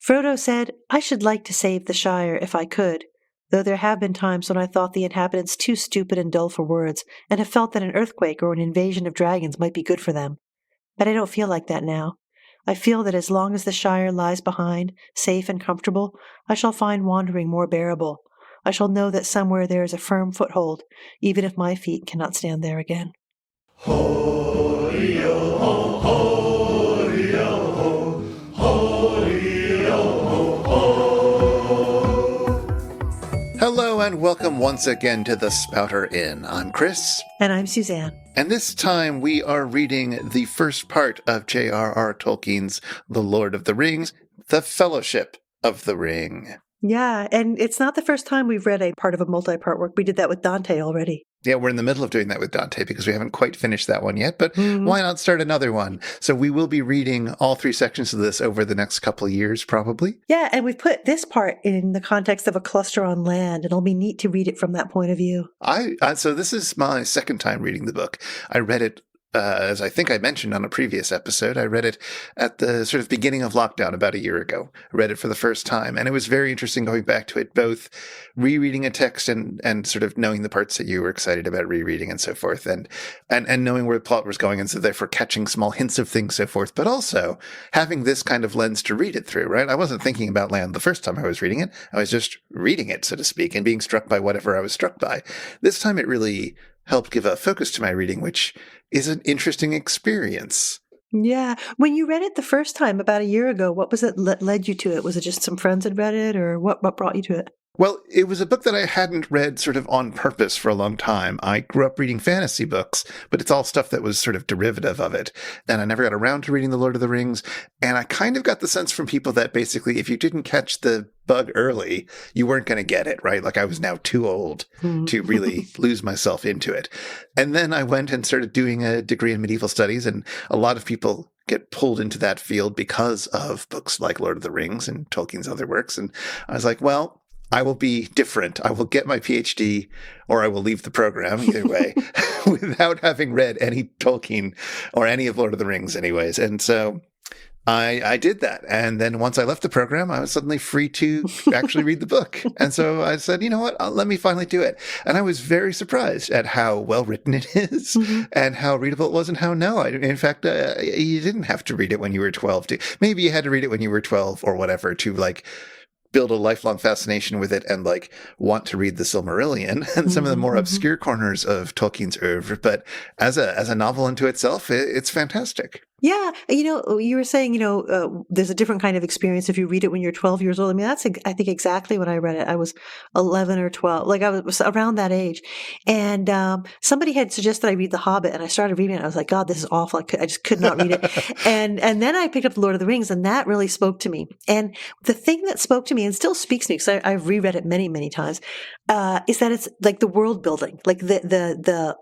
Frodo said, I should like to save the Shire if I could, though there have been times when I thought the inhabitants too stupid and dull for words, and have felt that an earthquake or an invasion of dragons might be good for them. But I don't feel like that now. I feel that as long as the Shire lies behind, safe and comfortable, I shall find wandering more bearable. I shall know that somewhere there is a firm foothold, even if my feet cannot stand there again. Ho-dee-oh-ho, ho-dee-oh-ho, ho-dee-oh-ho-ho. Hello and welcome once again to the Spouter-Inn. I'm Chris. And I'm Suzanne. And this time we are reading the first part of J.R.R. Tolkien's The Lord of the Rings, The Fellowship of the Ring. Yeah, and it's not the first time we've read a part of a multi-part work. We did that with Dante already. Yeah, we're in the middle of doing that with Dante because we haven't quite finished that one yet, but why not start another one? So we will be reading all three sections of this over the next couple of years, probably. Yeah, and we've put this part in the context of a cluster on land, and it'll be neat to read it from that point of view. So this is my second time reading the book. I read it as I think I mentioned on a previous episode. I read it at the sort of beginning of lockdown about a year ago. I read it for the first time, and it was very interesting going back to it, both rereading a text and sort of knowing the parts that you were excited about rereading and so forth, and knowing where the plot was going, and so therefore catching small hints of things, so forth, but also having this kind of lens to read it through, right? I wasn't thinking about land the first time I was reading it. I was just reading it, so to speak, and being struck by whatever I was struck by. This time it really helped give a focus to my reading, which is an interesting experience. Yeah. When you read it the first time about a year ago, what was it that led you to it? Was it just some friends had read it, or what brought you to it? Well, it was a book that I hadn't read sort of on purpose for a long time. I grew up reading fantasy books, but it's all stuff that was sort of derivative of it. And I never got around to reading The Lord of the Rings. And I kind of got the sense from people that basically if you didn't catch the bug early, you weren't going to get it, right? Like I was now too old to really lose myself into it. And then I went and started doing a degree in medieval studies, and a lot of people get pulled into that field because of books like Lord of the Rings and Tolkien's other works. And I was like, well, I will be different. I will get my PhD or I will leave the program, either way, without having read any Tolkien or any of Lord of the Rings anyways. And so I did that. And then once I left the program, I was suddenly free to actually read the book. And so I said, you know what, let me finally do it. And I was very surprised at how well written it is and how readable it was, and how in fact, you didn't have to read it when you were 12. Maybe you had to read it when you were 12 or whatever to like build a lifelong fascination with it and like want to read the Silmarillion and some of the more obscure corners of Tolkien's oeuvre. But as a novel unto itself, it's fantastic. Yeah. You were saying, there's a different kind of experience if you read it when you're 12 years old. I mean, that's, I think, exactly when I read it. I was 11 or 12, like I was around that age. And somebody had suggested I read The Hobbit, and I started reading it. I was like, God, this is awful. I just could not read it. and then I picked up The Lord of the Rings, and that really spoke to me. And the thing that spoke to me and still speaks to me, because I've reread it many, many times, is that it's like the world building, like the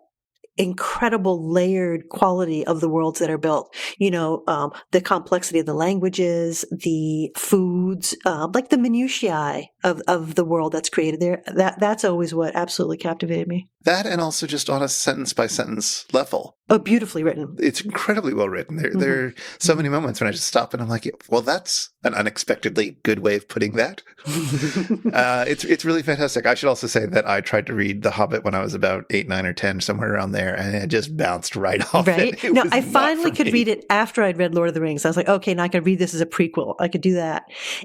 incredible layered quality of the worlds that are built, the complexity of the languages, the foods, like the minutiae of the world that's created there. That's always what absolutely captivated me. That, and also just on a sentence by sentence level. Oh, beautifully written. It's incredibly well written. There are so many moments when I just stop and I'm like, well, that's an unexpectedly good way of putting that. It's really fantastic. I should also say that I tried to read The Hobbit when I was about 8, 9, or 10, somewhere around there, and it just bounced right off. Right? No, I finally could read it after I'd read Lord of the Rings. I was like, okay, now I can read this as a prequel. I could do that.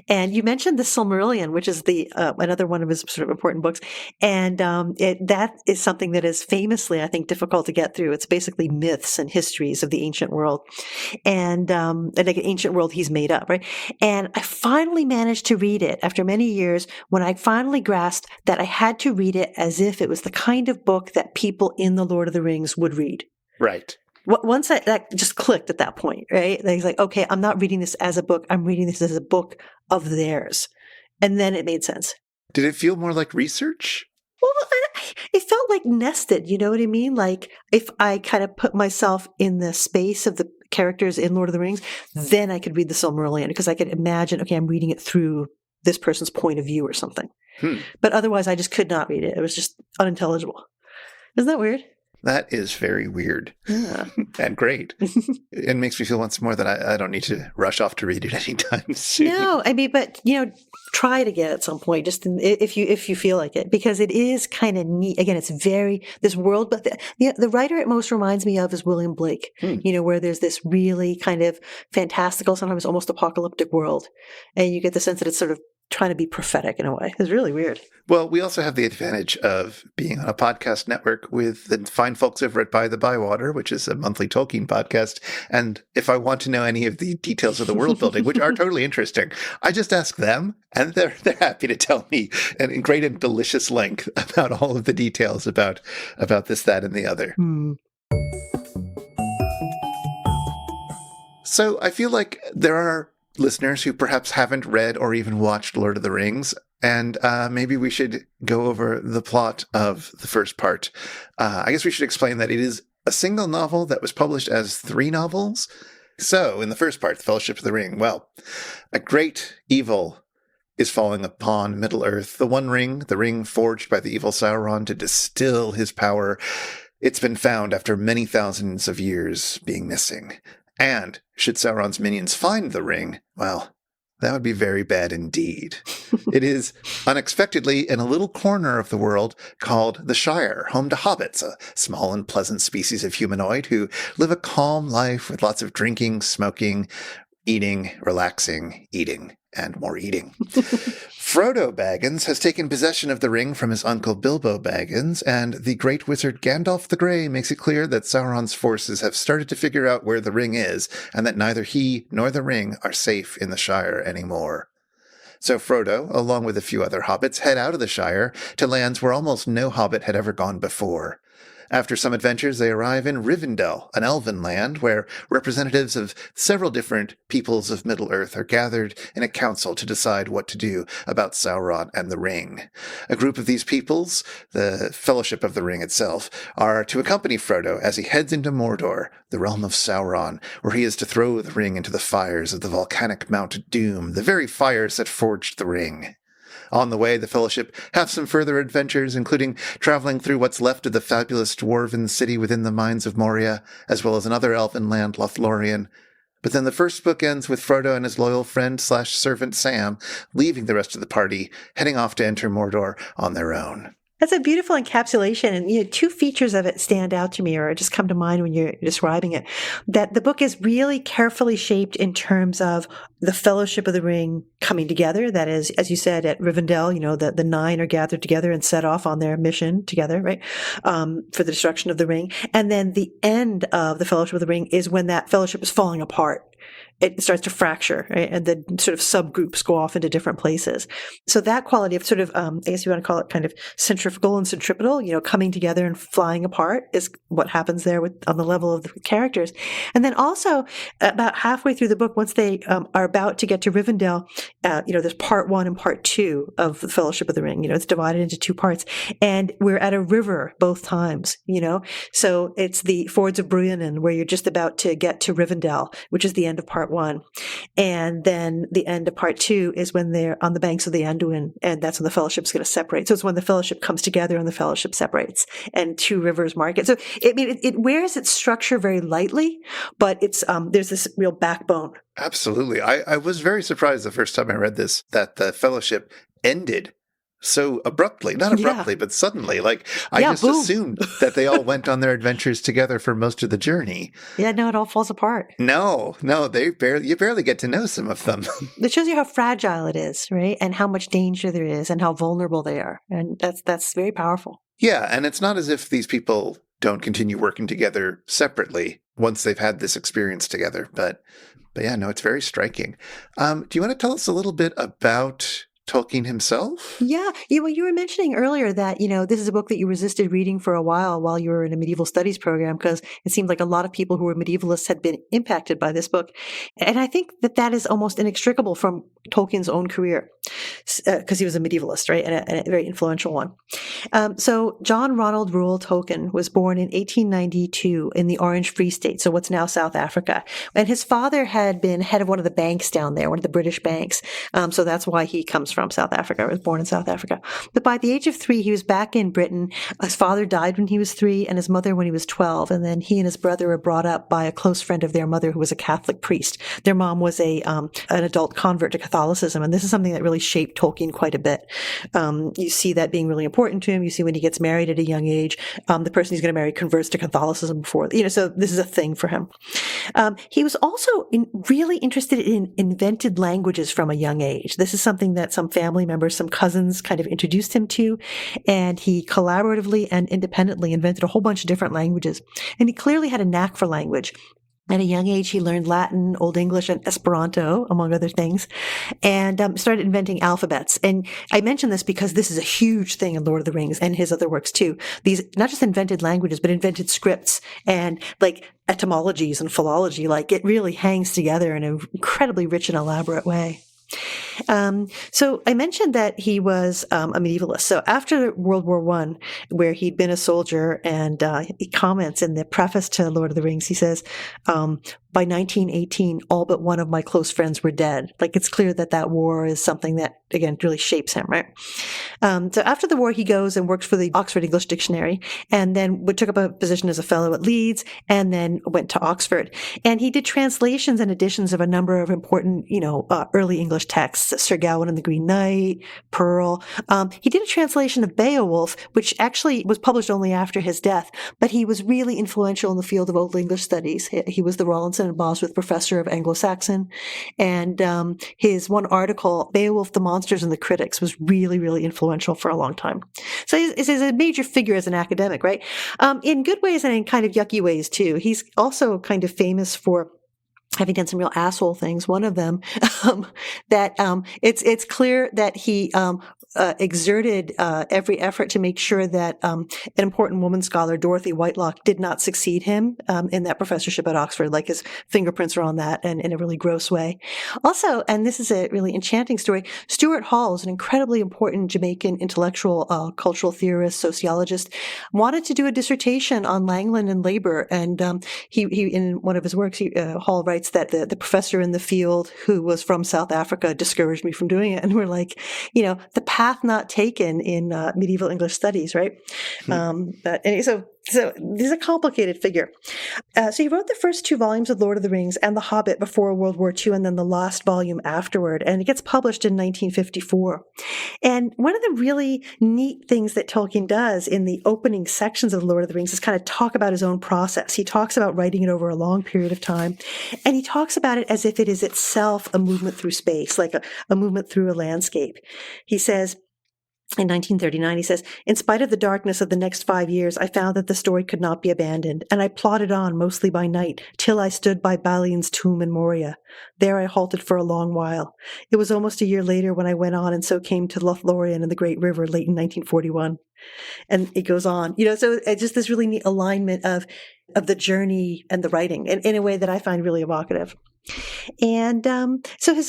And you mentioned the Silmarillion, which is the another one of his sort of important books. And that is something that is famously, I think, difficult to get through. It's basically myths and histories of the ancient world, and like an ancient world he's made up, right? And I finally managed to read it after many years, when I finally grasped that I had to read it as if it was the kind of book that people in The Lord of the Rings would read. Right. Once that just clicked at that point, right? He's like, okay, I'm not reading this as a book. I'm reading this as a book of theirs. And then it made sense. Did it feel more like research? Well, it felt like nested, you know what I mean? Like if I kind of put myself in the space of the characters in Lord of the Rings, then I could read the Silmarillion, because I could imagine, okay, I'm reading it through this person's point of view or something. But otherwise, I just could not read it. It was just unintelligible. Isn't that weird? That is very weird Yeah. and great. It makes me feel once more that I don't need to rush off to read it anytime soon. No, I mean, but try it again at some point, just if you feel like it, because it is kind of neat. Again, it's very this world, but the writer it most reminds me of is William Blake. Where there's this really kind of fantastical, sometimes almost apocalyptic world, and you get the sense that it's sort of trying to be prophetic in a way. It's really weird. Well, we also have the advantage of being on a podcast network with the fine folks over at By the Bywater, which is a monthly Tolkien podcast. And if I want to know any of the details of the world building, which are totally interesting, I just ask them, and they're happy to tell me in great and delicious length about all of the details about this, that, and the other. So I feel like there are listeners who perhaps haven't read or even watched Lord of the Rings, and maybe we should go over the plot of the first part. I guess we should explain that it is a single novel that was published as 3 novels. So, in the first part, The Fellowship of the Ring, well, a great evil is falling upon Middle-earth. The One Ring, the ring forged by the evil Sauron to distill his power, it's been found after many thousands of years being missing. And should Sauron's minions find the ring, well, that would be very bad indeed. It is unexpectedly in a little corner of the world called the Shire, home to hobbits, a small and pleasant species of humanoid who live a calm life with lots of drinking, smoking, eating, relaxing, eating, and more eating. Frodo Baggins has taken possession of the ring from his uncle Bilbo Baggins, and the great wizard Gandalf the Grey makes it clear that Sauron's forces have started to figure out where the ring is, and that neither he nor the ring are safe in the Shire anymore. So Frodo, along with a few other hobbits, head out of the Shire to lands where almost no hobbit had ever gone before. After some adventures, they arrive in Rivendell, an elven land where representatives of several different peoples of Middle-earth are gathered in a council to decide what to do about Sauron and the Ring. A group of these peoples, the Fellowship of the Ring itself, are to accompany Frodo as he heads into Mordor, the realm of Sauron, where he is to throw the ring into the fires of the volcanic Mount Doom, the very fires that forged the ring. On the way, the Fellowship have some further adventures, including traveling through what's left of the fabulous dwarven city within the mines of Moria, as well as another elven land, Lothlorien. But then the first book ends with Frodo and his loyal friend/servant Sam leaving the rest of the party, heading off to enter Mordor on their own. That's a beautiful encapsulation. And 2 features of it stand out to me, or just come to mind when you're describing it. That the book is really carefully shaped in terms of the Fellowship of the Ring coming together. That is, as you said, at Rivendell, the 9 are gathered together and set off on their mission together, right? For the destruction of the ring. And then the end of the Fellowship of the Ring is when that fellowship is falling apart. It starts to fracture, right? And the sort of subgroups go off into different places. So that quality of sort of, I guess you want to call it kind of centrifugal and centripetal, coming together and flying apart is what happens there on the level of the characters. And then also about halfway through the book, once they are about to get to Rivendell, there's part 1 and part 2 of the Fellowship of the Ring. It's divided into 2 parts, and we're at a river both times. So it's the Fords of Brionen, where you're just about to get to Rivendell, which is the end of part 1. And then the end of part 2 is when they're on the banks of the Anduin, and that's when the Fellowship's going to separate. So it's when the Fellowship comes together and the Fellowship separates, and 2 rivers mark it. So it wears its structure very lightly, but it's there's this real backbone. Absolutely. I was very surprised the first time I read this that the Fellowship ended so abruptly. Not abruptly, but suddenly. I just boom. assumed that they all went on their adventures together for most of the journey. Yeah, no, it all falls apart. No, you barely get to know some of them. It shows you how fragile it is, right? And how much danger there is and how vulnerable they are. And that's very powerful. Yeah, and it's not as if these people don't continue working together separately once they've had this experience together. But yeah, no, it's very striking. Do you want to tell us a little bit about Tolkien himself? Yeah. You were mentioning earlier that, this is a book that you resisted reading for a while you were in a medieval studies program, because it seemed like a lot of people who were medievalists had been impacted by this book. And I think that is almost inextricable from Tolkien's own career. because he was a medievalist, right, and a very influential one. So John Ronald Reuel Tolkien was born in 1892 in the Orange Free State, so what's now South Africa. And his father had been head of one of the banks down there, one of the British banks. So that's why he comes from South Africa, or was born in South Africa. But by the age of 3, he was back in Britain. His father died when he was 3 and his mother when he was 12. And then he and his brother were brought up by a close friend of their mother who was a Catholic priest. Their mom was an adult convert to Catholicism. And this is something that really shaped Tolkien quite a bit. You see that being really important to him. You see when he gets married at a young age, the person he's going to marry converts to Catholicism before, so this is a thing for him. He was also really interested in invented languages from a young age. This is something that some family members, some cousins kind of introduced him to, and he collaboratively and independently invented a whole bunch of different languages. And he clearly had a knack for language. At a young age, he learned Latin, Old English, and Esperanto, among other things, and started inventing alphabets. And I mention this because this is a huge thing in Lord of the Rings and his other works too. These not just invented languages, but invented scripts and like etymologies and philology. Like it really hangs together in an incredibly rich and elaborate way. So I mentioned that he was a medievalist. So after World War I, where he'd been a soldier, and he comments in the preface to Lord of the Rings, he says, by 1918, all but one of my close friends were dead. Like it's clear that that war is something that, again, really shapes him, right? So after the war, he goes and works for the Oxford English Dictionary, and then took up a position as a fellow at Leeds, and then went to Oxford. And he did translations and editions of a number of important, early English texts, Sir Gawain and the Green Knight, Pearl. He did a translation of Beowulf, which actually was published only after his death, but he was really influential in the field of Old English studies. He was the Rawlinson and Bosworth Professor of Anglo-Saxon, and his one article, Beowulf, the Monsters and the Critics, was really, really influential for a long time. So he's a major figure as an academic, right? In good ways and in kind of yucky ways too. He's also kind of famous for having done some real asshole things. One of them, that it's clear that he exerted every effort to make sure that an important woman scholar, Dorothy Whitelock, did not succeed him in that professorship at Oxford. Like his fingerprints are on that, and in a really gross way. Also, and this is a really enchanting story, Stuart Hall is an incredibly important Jamaican intellectual, cultural theorist, sociologist, wanted to do a dissertation on Langland and labor, and he in one of his works, Hall writes that the professor in the field who was from South Africa discouraged me from doing it. And we're like, the path not taken in medieval English studies, right? So he's a complicated figure. So he wrote the first 2 volumes of Lord of the Rings and The Hobbit before World War II, and then the last volume afterward. And it gets published in 1954. And one of the really neat things that Tolkien does in the opening sections of Lord of the Rings is kind of talk about his own process. He talks about writing it over a long period of time. And he talks about it as if it is itself a movement through space, like a movement through a landscape. He says, in 1939, he says, in spite of the darkness of the next 5 years, I found that the story could not be abandoned, and I plodded on, mostly by night, till I stood by Balian's tomb in Moria. There I halted for a long while. It was almost a year later when I went on and so came to Lothlorien and the Great River late in 1941. And it goes on. So it's just this really neat alignment of the journey and the writing in a way that I find really evocative. And so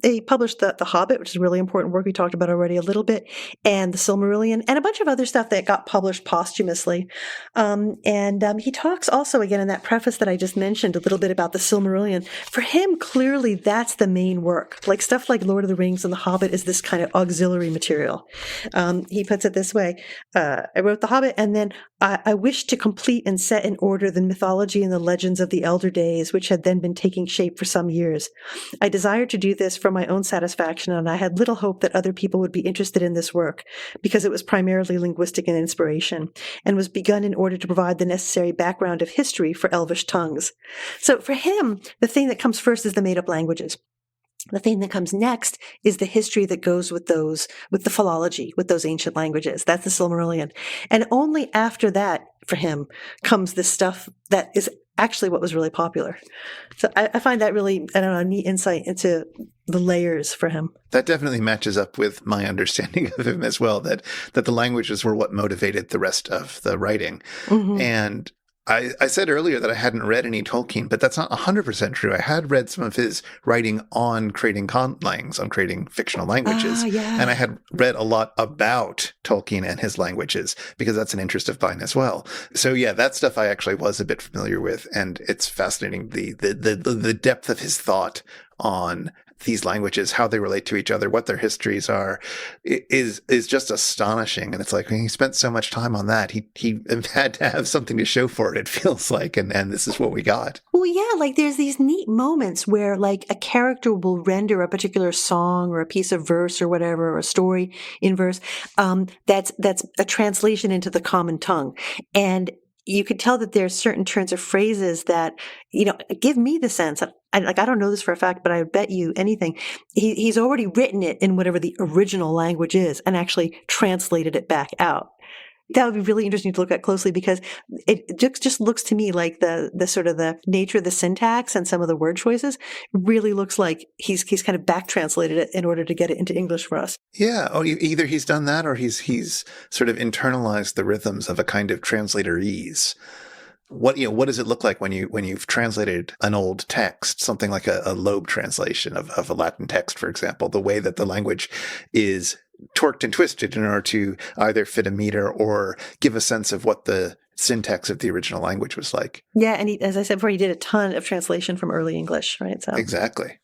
he published the Hobbit, which is a really important work we talked about already a little bit, and the Silmarillion, and a bunch of other stuff that got published posthumously. He talks also, again, in that preface that I just mentioned, a little bit about the Silmarillion. For him, clearly, that's the main work. Like stuff like Lord of the Rings and the Hobbit is this kind of auxiliary material. He puts it this way. I wrote the Hobbit, and then I wished to complete and set in order the mythology and the legends of the elder days, which had then been taking shape for some years. I desired to do this for my own satisfaction, and I had little hope that other people would be interested in this work, because it was primarily linguistic in inspiration, and was begun in order to provide the necessary background of history for Elvish tongues. So for him, the thing that comes first is the made-up languages. The thing that comes next is the history that goes with the philology, with those ancient languages. That's the Silmarillion. And only after that, for him, comes this stuff that is actually what was really popular. So I find that really, a neat insight into the layers for him. That definitely matches up with my understanding of him as well, that the languages were what motivated the rest of the writing. Mm-hmm. And I said earlier that I hadn't read any Tolkien, but that's not 100% true. I had read some of his writing on creating conlangs, on creating fictional languages. Yeah. And I had read a lot about Tolkien and his languages because that's an interest of mine as well. So yeah, that stuff I actually was a bit familiar with. And it's fascinating, the depth of his thought on these languages, how they relate to each other, what their histories are, is just astonishing. And it's like, he spent so much time on that. He had to have something to show for it, it feels like. And this is what we got. Well, yeah, like there's these neat moments where like a character will render a particular song or a piece of verse or whatever, or a story in verse. That's a translation into the common tongue. And you could tell that there's certain turns of phrases that, give me the sense. I don't know this for a fact, but I would bet you anything. He's already written it in whatever the original language is and actually translated it back out. That would be really interesting to look at closely because it just looks to me like the sort of the nature of the syntax and some of the word choices really looks like he's kind of back translated it in order to get it into English for us. Yeah. Oh, either he's done that or he's sort of internalized the rhythms of a kind of translator-ease. What does it look like when you've translated an old text, something like a Loeb translation of a Latin text, for example, the way that the language is torqued and twisted in order to either fit a meter or give a sense of what the syntax of the original language was like. Yeah, and as I said before, he did a ton of translation from early English, right? So exactly.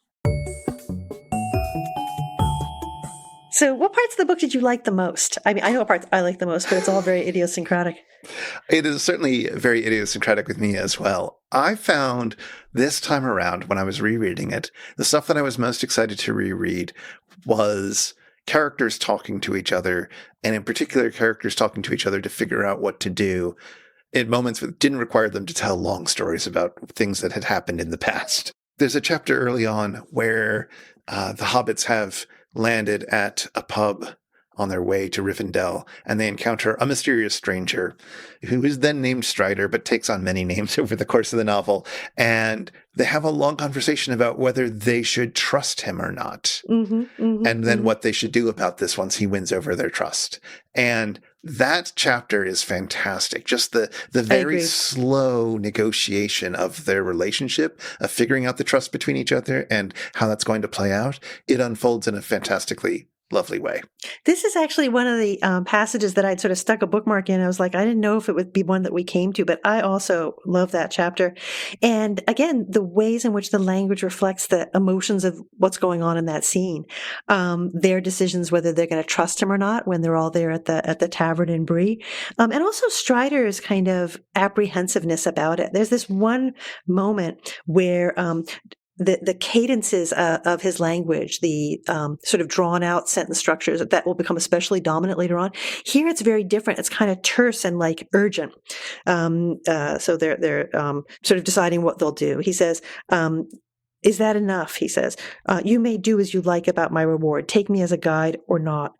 So what parts of the book did you like the most? I mean, I know what parts I like the most, but it's all very idiosyncratic. It is certainly very idiosyncratic with me as well. I found this time around when I was rereading it, the stuff that I was most excited to reread was characters talking to each other, and in particular, characters talking to each other to figure out what to do in moments that didn't require them to tell long stories about things that had happened in the past. There's a chapter early on where the hobbits have landed at a pub on their way to Rivendell, and they encounter a mysterious stranger who is then named Strider, but takes on many names over the course of the novel. And they have a long conversation about whether they should trust him or not. And then what they should do about this once he wins over their trust. And that chapter is fantastic. Just the very slow negotiation of their relationship, of figuring out the trust between each other and how that's going to play out. It unfolds in a fantastically lovely way. This is actually one of the passages that I'd sort of stuck a bookmark in. I was like, I didn't know if it would be one that we came to, but I also love that chapter. And again, the ways in which the language reflects the emotions of what's going on in that scene, their decisions, whether they're going to trust him or not when they're all there at the tavern in Bree. And also Strider's kind of apprehensiveness about it. There's this one moment where the cadences of his language, the sort of drawn out sentence structures that will become especially dominant later on. Here it's very different. It's kind of terse and like urgent. So they're sort of deciding what they'll do. He says, is that enough? He says, you may do as you like about my reward. Take me as a guide or not.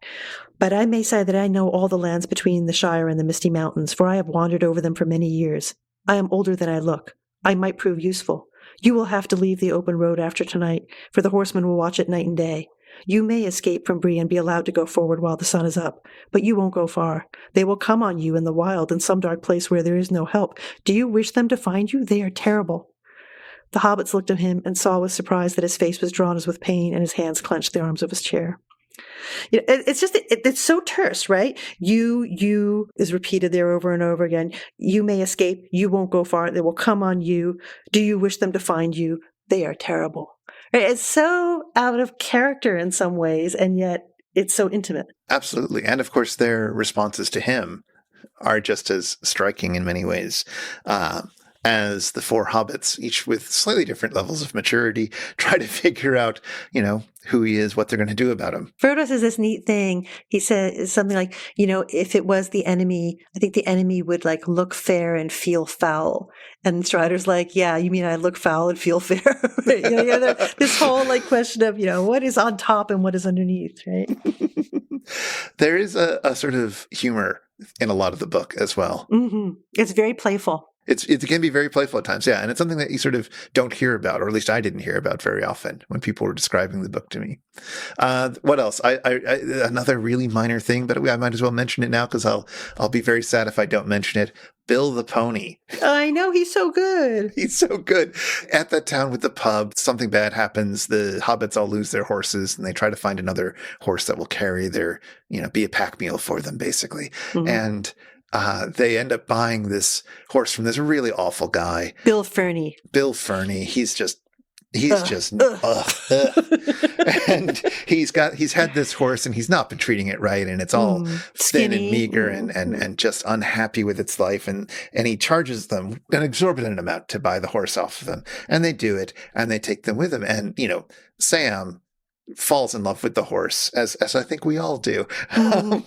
But I may say that I know all the lands between the Shire and the Misty Mountains, for I have wandered over them for many years. I am older than I look. I might prove useful. You will have to leave the open road after tonight, for the horsemen will watch it night and day. You may escape from Bree and be allowed to go forward while the sun is up, but you won't go far. They will come on you in the wild in some dark place where there is no help. Do you wish them to find you? They are terrible. The hobbits looked at him and saw with surprise that his face was drawn as with pain and his hands clenched the arms of his chair. It's so terse, right? You is repeated there over and over again. You may escape. You won't go far. They will come on you. Do you wish them to find you? They are terrible. Right? It's so out of character in some ways, and yet it's so intimate. Absolutely. And of course, their responses to him are just as striking in many ways. As the four hobbits, each with slightly different levels of maturity, try to figure out, who he is, what they're going to do about him. Frodo says this neat thing. He says something like, if it was the enemy, I think the enemy would like look fair and feel foul. And Strider's like, yeah, you mean I look foul and feel fair? This whole like question of, what is on top and what is underneath, right? There is a sort of humor in a lot of the book as well. It's very playful. It can be very playful at times, yeah, and it's something that you sort of don't hear about, or at least I didn't hear about very often when people were describing the book to me. What else? I another really minor thing, but I might as well mention it now because I'll be very sad if I don't mention it. Bill the pony. I know, he's so good. He's so good. At that town with the pub, something bad happens. The hobbits all lose their horses, and they try to find another horse that will carry their, be a pack mule for them, basically. Mm-hmm. And they end up buying this horse from this really awful guy. Bill Fernie. He's just and he's had this horse and he's not been treating it right, and it's all thin and meager and just unhappy with its life, and he charges them an exorbitant amount to buy the horse off of them, and they do it, and they take them with them, and Sam falls in love with the horse, as I think we all do.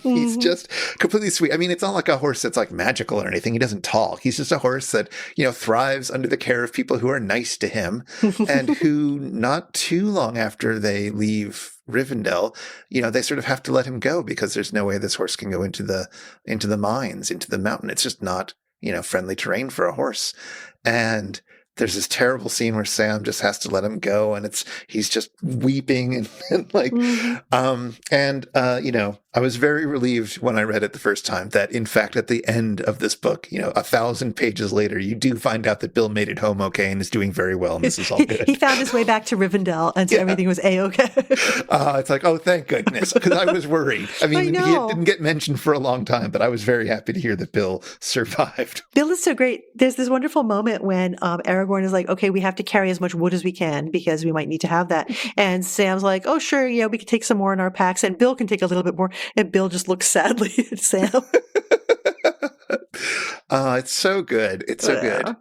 He's just completely sweet. I mean, it's not like a horse that's like magical or anything. He doesn't talk. He's just a horse that, thrives under the care of people who are nice to him and who not too long after they leave Rivendell, they sort of have to let him go because there's no way this horse can go into the mines, into the mountain. It's just not, friendly terrain for a horse. And there's this terrible scene where Sam just has to let him go, and he's just weeping and like, I was very relieved when I read it the first time that, in fact, at the end of this book, 1,000 pages later, you do find out that Bill made it home okay and is doing very well, and this is all good. He found his way back to Rivendell, and so everything was A-okay. It's like, oh, thank goodness, because I was worried. I mean, he didn't get mentioned for a long time, but I was very happy to hear that Bill survived. Bill is so great. There's this wonderful moment when Aragorn is like, okay, we have to carry as much wood as we can because we might need to have that. And Sam's like, oh, sure, we can take some more in our packs, and Bill can take a little bit more. And Bill just looks sadly at Sam. It's so good. It's so good.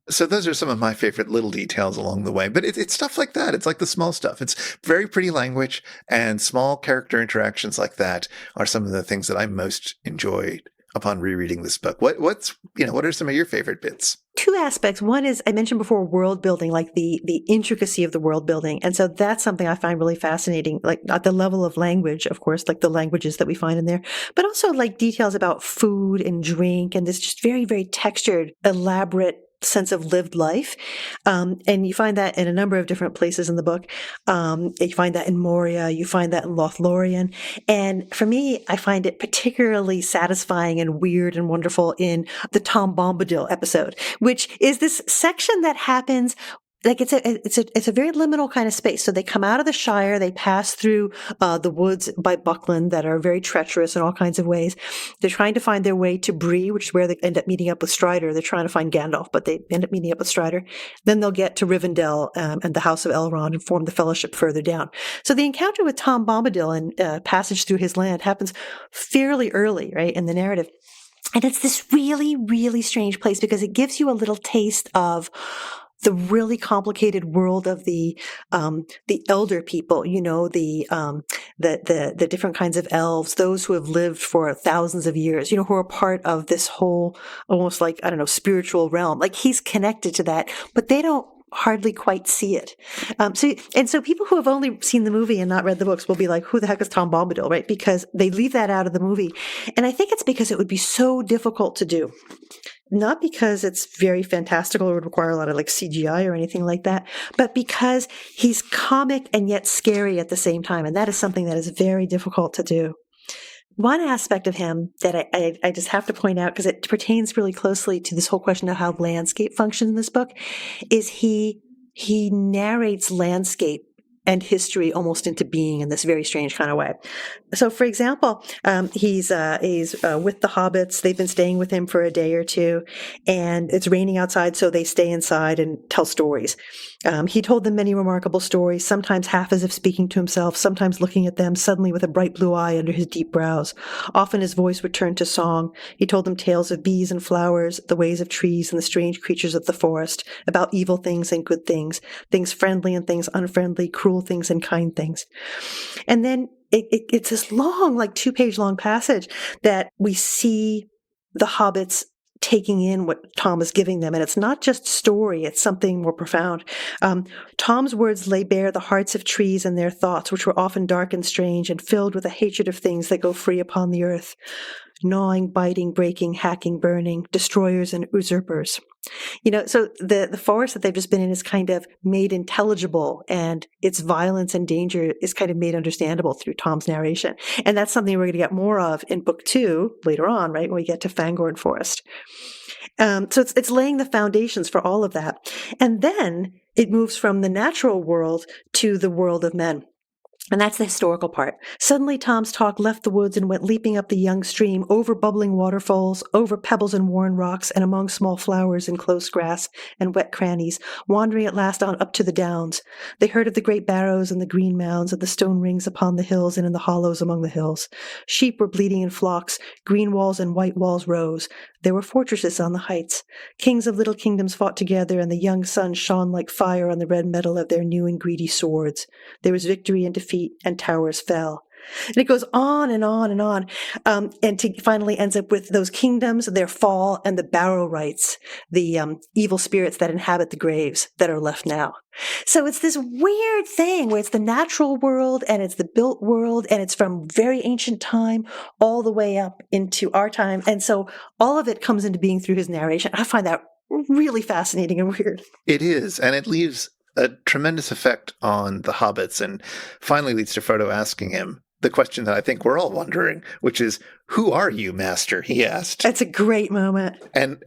So those are some of my favorite little details along the way, but it's stuff like that. It's like the small stuff. It's very pretty language, and small character interactions like that are some of the things that I most enjoyed upon rereading this book. What are some of your favorite bits? Two aspects. One is, I mentioned before, world building, like the intricacy of the world building. And so that's something I find really fascinating, like at the level of language, of course, like the languages that we find in there, but also like details about food and drink and this just very, very textured, elaborate sense of lived life. And you find that in a number of different places in the book. You find that in Moria, you find that in Lothlorien. And for me, I find it particularly satisfying and weird and wonderful in the Tom Bombadil episode, which is this section that happens like it's a very liminal kind of space. So they come out of the Shire, they pass through the woods by Buckland that are very treacherous in all kinds of ways. They're trying to find their way to Bree, which is where they end up meeting up with Strider. They're trying to find Gandalf, but they end up meeting up with Strider. Then they'll get to Rivendell and the House of Elrond and form the Fellowship further down. So the encounter with Tom Bombadil and passage through his land happens fairly early, right, in the narrative. And it's this really, really strange place because it gives you a little taste of the really complicated world of the elder people, the different kinds of elves, those who have lived for thousands of years, who are part of this whole almost like, I don't know, spiritual realm. Like he's connected to that, but they don't hardly quite see it. So people who have only seen the movie and not read the books will be like, who the heck is Tom Bombadil, right? Because they leave that out of the movie. And I think it's because it would be so difficult to do. Not because it's very fantastical or would require a lot of like CGI or anything like that, but because he's comic and yet scary at the same time. And that is something that is very difficult to do. One aspect of him that I just have to point out, because it pertains really closely to this whole question of how landscape functions in this book, is he narrates landscape and history almost into being in this very strange kind of way. So, for example, he's with the hobbits. They've been staying with him for a day or two, and it's raining outside, so they stay inside and tell stories. He told them many remarkable stories, sometimes half as if speaking to himself, sometimes looking at them, suddenly with a bright blue eye under his deep brows. Often his voice would turn to song. He told them tales of bees and flowers, the ways of trees and the strange creatures of the forest, about evil things and good things, things friendly and things unfriendly, cruel things and kind things. And then it's this long, like 2-page long passage that we see the hobbits taking in what Tom is giving them. And it's not just story, it's something more profound. Tom's words lay bare the hearts of trees and their thoughts, which were often dark and strange and filled with a hatred of things that go free upon the earth. Gnawing, biting, breaking, hacking, burning, destroyers and usurpers. So the forest that they've just been in is kind of made intelligible, and its violence and danger is kind of made understandable through Tom's narration. And that's something we're going to get more of in book 2 later on, right, when we get to Fangorn Forest. So it's laying the foundations for all of that. And then it moves from the natural world to the world of men. And that's the historical part. Suddenly, Tom's talk left the woods and went leaping up the young stream, over bubbling waterfalls, over pebbles and worn rocks, and among small flowers and close grass and wet crannies, wandering at last on up to the downs. They heard of the great barrows and the green mounds and the stone rings upon the hills and in the hollows among the hills. Sheep were bleating in flocks, green walls and white walls rose. There were fortresses on the heights. Kings of little kingdoms fought together, and the young sun shone like fire on the red metal of their new and greedy swords. There was victory and defeat, and towers fell. And it goes on and on and on, finally ends up with those kingdoms, their fall, and the barrow rights, the evil spirits that inhabit the graves that are left now. So it's this weird thing where it's the natural world and it's the built world, and it's from very ancient time all the way up into our time. And so all of it comes into being through his narration. I find that really fascinating and weird. It is, and it leaves a tremendous effect on the hobbits, and finally leads to Frodo asking him the question that I think we're all wondering, which is, "Who are you, master?" he asked. That's a great moment. And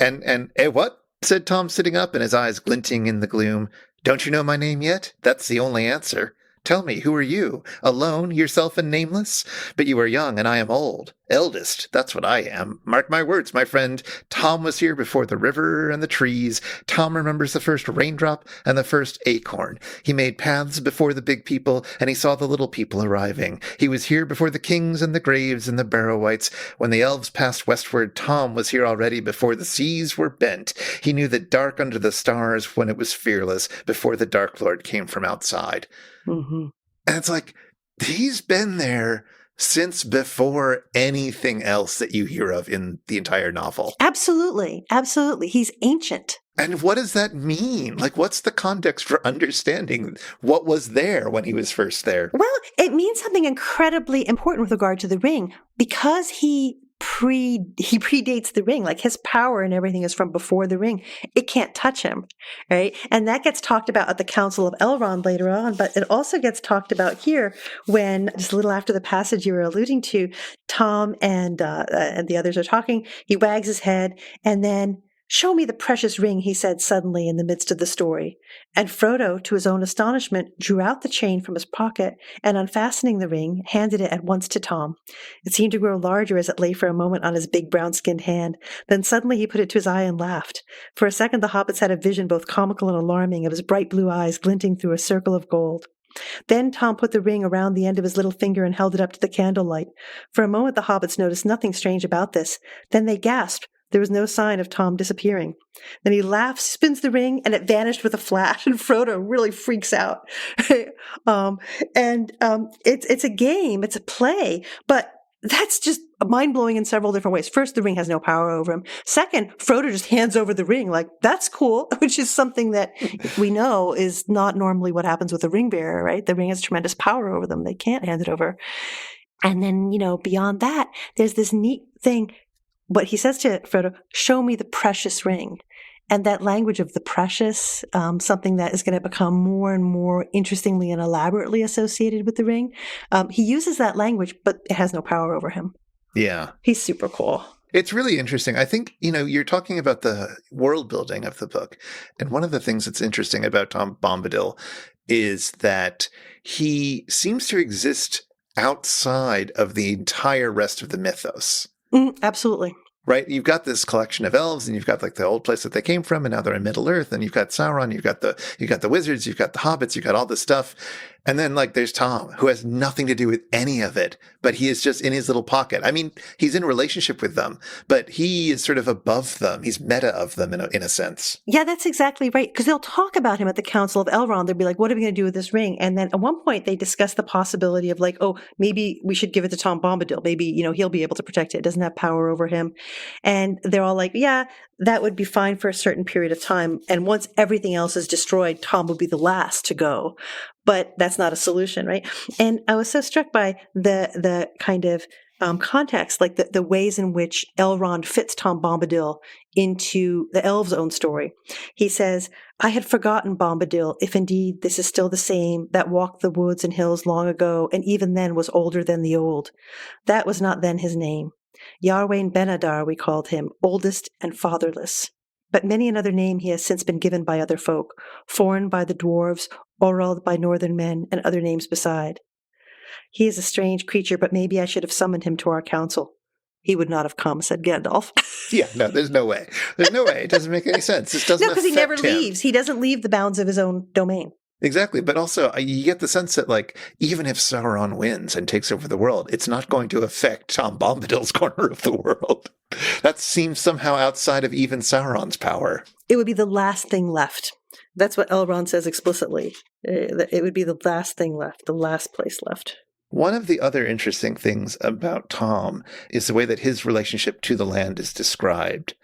what? Said Tom, sitting up and his eyes glinting in the gloom. "Don't you know my name yet? That's the only answer. Tell me, who are you? Alone, yourself and nameless? But you are young and I am old. Eldest, that's what I am. Mark my words, my friend. Tom was here before the river and the trees. Tom remembers the first raindrop and the first acorn. He made paths before the big people, and he saw the little people arriving. He was here before the kings and the graves and the barrow-wights. When the elves passed westward, Tom was here already before the seas were bent. He knew the dark under the stars when it was fearless, before the Dark Lord came from outside." Mm-hmm. And it's like, he's been there since before anything else that you hear of in the entire novel. Absolutely. Absolutely. He's ancient. And what does that mean? Like, what's the context for understanding what was there when he was first there? Well, it means something incredibly important with regard to the ring, because he predates the ring. Like, his power and everything is from before the ring. It can't touch him, right? And that gets talked about at the Council of Elrond later on, but it also gets talked about here when, just a little after the passage you were alluding to, Tom and the others are talking. He wags his head, and then, "Show me the precious ring," he said suddenly in the midst of the story. And Frodo, to his own astonishment, drew out the chain from his pocket and, unfastening the ring, handed it at once to Tom. It seemed to grow larger as it lay for a moment on his big brown-skinned hand. Then suddenly he put it to his eye and laughed. For a second the hobbits had a vision both comical and alarming of his bright blue eyes glinting through a circle of gold. Then Tom put the ring around the end of his little finger and held it up to the candlelight. For a moment the hobbits noticed nothing strange about this. Then they gasped. There was no sign of Tom disappearing. Then he laughs, spins the ring, and it vanished with a flash, and Frodo really freaks out. It's a game, it's a play, but that's just mind-blowing in several different ways. First, the ring has no power over him. Second, Frodo just hands over the ring, like, that's cool, which is something that we know is not normally what happens with a ring bearer, right? The ring has tremendous power over them. They can't hand it over. And then, beyond that, there's this neat thing. What he says to Frodo, "Show me the precious ring." And that language of the precious, something that is going to become more and more interestingly and elaborately associated with the ring. He uses that language, but it has no power over him. Yeah. He's super cool. It's really interesting. I think, you're talking about the world building of the book. And one of the things that's interesting about Tom Bombadil is that he seems to exist outside of the entire rest of the mythos. Absolutely. Right? You've got this collection of elves, and you've got like the old place that they came from, and now they're in Middle Earth, and you've got Sauron, you've got the wizards, you've got the hobbits, you've got all this stuff. And then, like, there's Tom, who has nothing to do with any of it, but he is just in his little pocket. I mean, he's in a relationship with them, but he is sort of above them. He's meta of them in a sense. Yeah, that's exactly right. Because they'll talk about him at the Council of Elrond. They'll be like, what are we going to do with this ring? And then at one point, they discuss the possibility of like, oh, maybe we should give it to Tom Bombadil. Maybe, he'll be able to protect it. It doesn't have power over him. And they're all like, yeah, that would be fine for a certain period of time. And once everything else is destroyed, Tom would be the last to go. But that's not a solution, right? And I was so struck by the kind of context, like the ways in which Elrond fits Tom Bombadil into the elves' own story. He says, I had forgotten Bombadil, if indeed this is still the same, that walked the woods and hills long ago, and even then was older than the old. That was not then his name. Yarwain Ben-Adar we called him, oldest and fatherless. But many another name he has since been given by other folk, Foreign by the dwarves, Orald by northern men, and other names beside. He is a strange creature, but maybe I should have summoned him to our council. He would not have come, said Gandalf. Yeah, no, there's no way. There's no way. It doesn't make any sense. This doesn't No, because he never affect him. leaves. He doesn't leave the bounds of his own domain. Exactly. But also, you get the sense that, like, even if Sauron wins and takes over the world, it's not going to affect Tom Bombadil's corner of the world. That seems somehow outside of even Sauron's power. It would be the last thing left. That's what Elrond says explicitly. It would be the last thing left, the last place left. One of the other interesting things about Tom is the way that his relationship to the land is described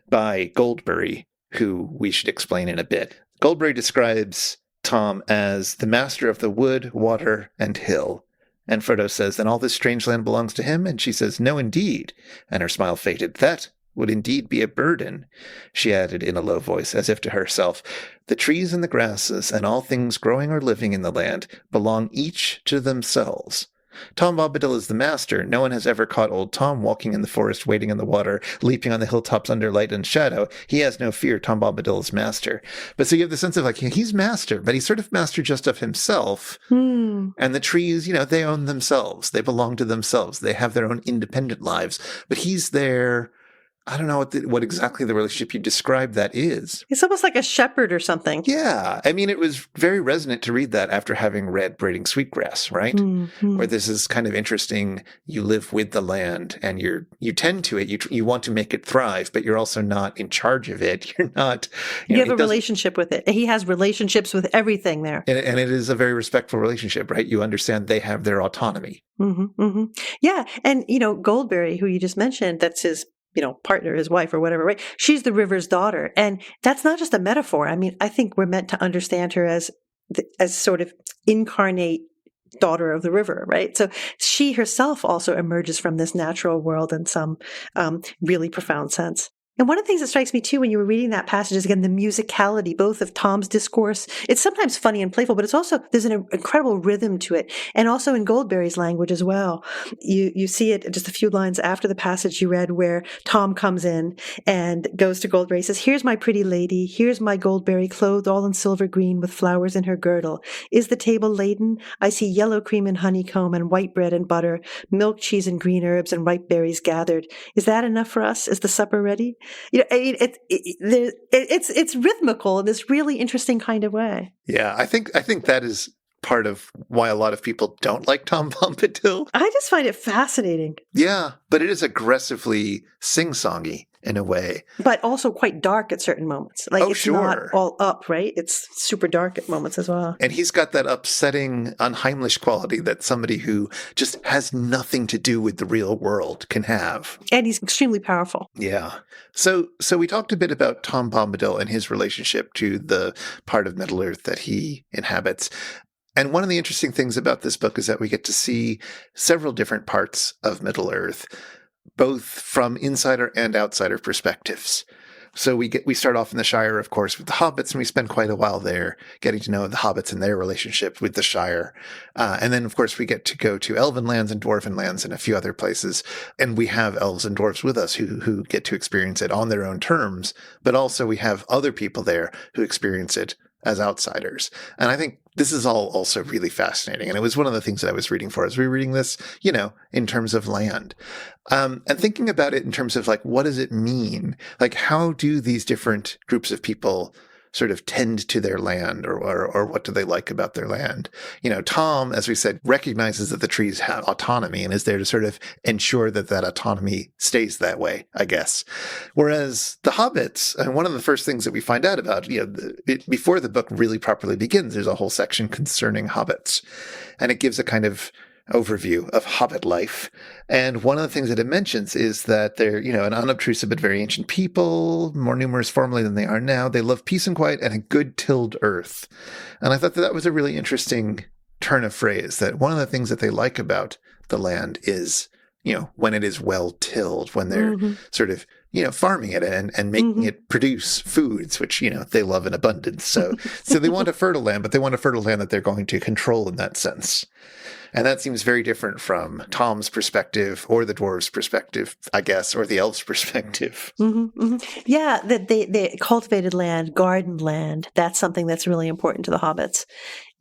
by Goldberry, who we should explain in a bit. Goldberry describes Tom as the master of the wood, water, and hill. And Frodo says, then all this strange land belongs to him? And she says, no, indeed. And her smile faded. That would indeed be a burden, she added in a low voice, as if to herself. The trees and the grasses and all things growing or living in the land belong each to themselves. Tom Bombadil is the master. No one has ever caught old Tom walking in the forest, wading in the water, leaping on the hilltops under light and shadow. He has no fear. Tom Bombadil is master. But so you have the sense of like, he's master, but he's sort of master just of himself. And the trees, they own themselves. They belong to themselves. They have their own independent lives. But he's there. I don't know what exactly the relationship you described that is. It's almost like a shepherd or something. Yeah. I mean, it was very resonant to read that after having read Braiding Sweetgrass, right? Mm-hmm. Where this is kind of interesting. You live with the land and you tend to it. You want to make it thrive, but you're also not in charge of it. You're not. You have a relationship with it. He has relationships with everything there. And it is a very respectful relationship, right? You understand they have their autonomy. Mm-hmm, mm-hmm. Yeah. And, Goldberry, who you just mentioned, that's his partner, his wife or whatever, right? She's the river's daughter. And that's not just a metaphor. I mean, I think we're meant to understand her as sort of incarnate daughter of the river, right? So she herself also emerges from this natural world in some really profound sense. And one of the things that strikes me too when you were reading that passage is, again, the musicality, both of Tom's discourse. It's sometimes funny and playful, but it's also, there's an incredible rhythm to it. And also in Goldberry's language as well. You see it just a few lines after the passage you read where Tom comes in and goes to Goldberry, says, here's my pretty lady, here's my Goldberry clothed all in silver green with flowers in her girdle. Is the table laden? I see yellow cream and honeycomb and white bread and butter, milk, cheese and green herbs and ripe berries gathered. Is that enough for us? Is the supper ready? I mean, it's rhythmical in this really interesting kind of way. Yeah, I think that is part of why a lot of people don't like Tom Bombadil. I just find it fascinating. Yeah, but it is aggressively sing-songy in a way. But also quite dark at certain moments. Like, it's not all up, right? It's super dark at moments as well. And he's got that upsetting, unheimlich quality that somebody who just has nothing to do with the real world can have. And he's extremely powerful. Yeah. So we talked a bit about Tom Bombadil and his relationship to the part of Middle-earth that he inhabits. And one of the interesting things about this book is that we get to see several different parts of Middle-earth, both from insider and outsider perspectives. So we start off in the Shire, of course, with the Hobbits, and we spend quite a while there getting to know the Hobbits and their relationship with the Shire. And then, of course, we get to go to Elven lands and Dwarven lands and a few other places. And we have elves and dwarves with us who get to experience it on their own terms. But also we have other people there who experience it as outsiders. And I think this is all also really fascinating. And it was one of the things that I was reading for as we were reading this, in terms of land. And thinking about it in terms of like, what does it mean? Like, how do these different groups of people sort of tend to their land, or what do they like about their land? Tom, as we said, recognizes that the trees have autonomy and is there to sort of ensure that that autonomy stays that way, I guess. Whereas the hobbits, and one of the first things that we find out about, before the book really properly begins, there's a whole section concerning hobbits. And it gives a kind of overview of hobbit life. And one of the things that it mentions is that they're, an unobtrusive but very ancient people, more numerous formerly than they are now. They love peace and quiet and a good tilled earth. And I thought that was a really interesting turn of phrase, that one of the things that they like about the land is, when it is well tilled, when they're sort of, farming it and making it produce foods, which, they love in abundance. So they want a fertile land, but they want a fertile land that they're going to control in that sense. And that seems very different from Tom's perspective or the dwarves' perspective, I guess, or the elves' perspective. Yeah, the cultivated land, garden land, that's something that's really important to the hobbits.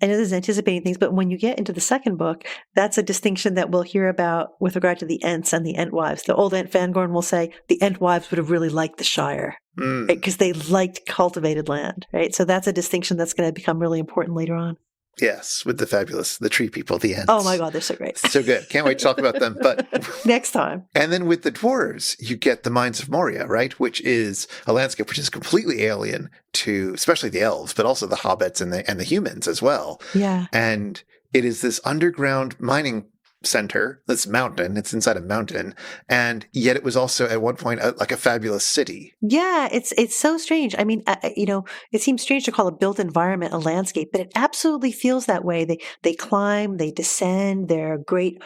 I know this is anticipating things, but when you get into the second book, that's a distinction that we'll hear about with regard to the Ents and the Entwives. The old Ent Fangorn will say the Entwives would have really liked the Shire, right? Because they liked cultivated land, right? So that's a distinction that's going to become really important later on. Yes, with the tree people, the Ents. Oh my God, they're so great. So good. Can't wait to talk about them. But next time. And then with the dwarves, you get the Mines of Moria, right? Which is a landscape which is completely alien to, especially the elves, but also the hobbits and the humans as well. Yeah. And it is this underground mining center, this mountain. It's inside a mountain, and yet it was also at one point like a fabulous city. Yeah, it's so strange. I mean, it seems strange to call a built environment a landscape, but it absolutely feels that way. They climb, they descend. They're great,